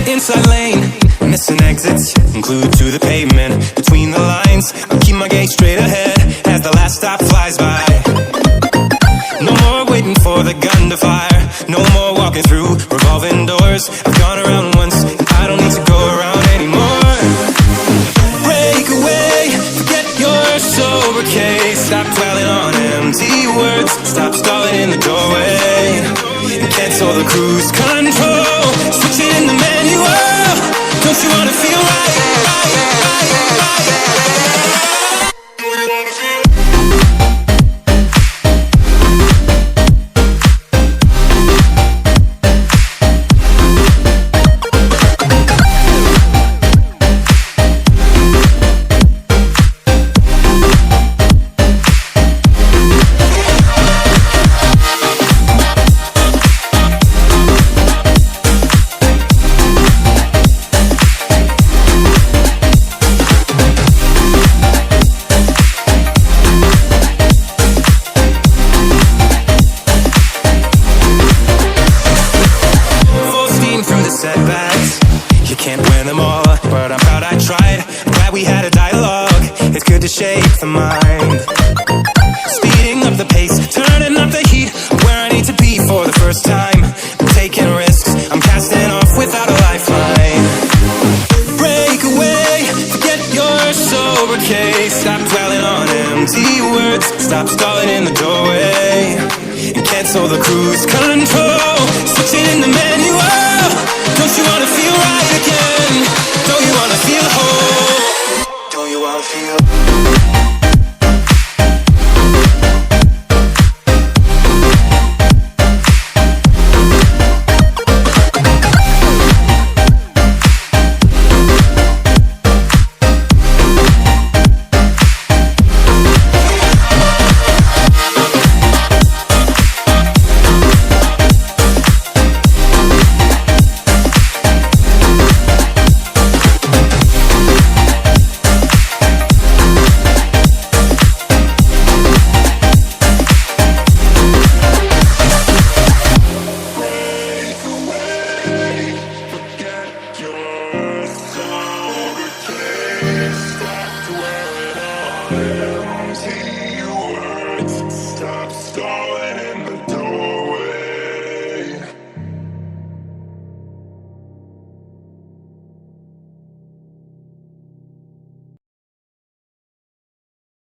Inside lane, missing exits, glued to the pavement. Between the lines, I'll keep my gaze straight ahead as the last stop flies by. No more waiting for the gun to fire, no more walking through revolving doors. I've gone around once, and I don't need to go around anymore. Break away, forget your sober case. Stop dwelling on empty words, stop stalling in the doorway, and cancel the cruise control. Switch it in the manual. Don't you wanna feel right? Setbacks, you can't win them all, but I'm proud I tried. I'm glad we had a dialogue. It's good to shape the mind. Speeding up the pace, turning up the heat, where I need to be for the first time. I'm taking risks, I'm casting off without a lifeline. Break away, forget your sober case. Stop dwelling on empty words, stop stalling in the doorway, and cancel the cruise control.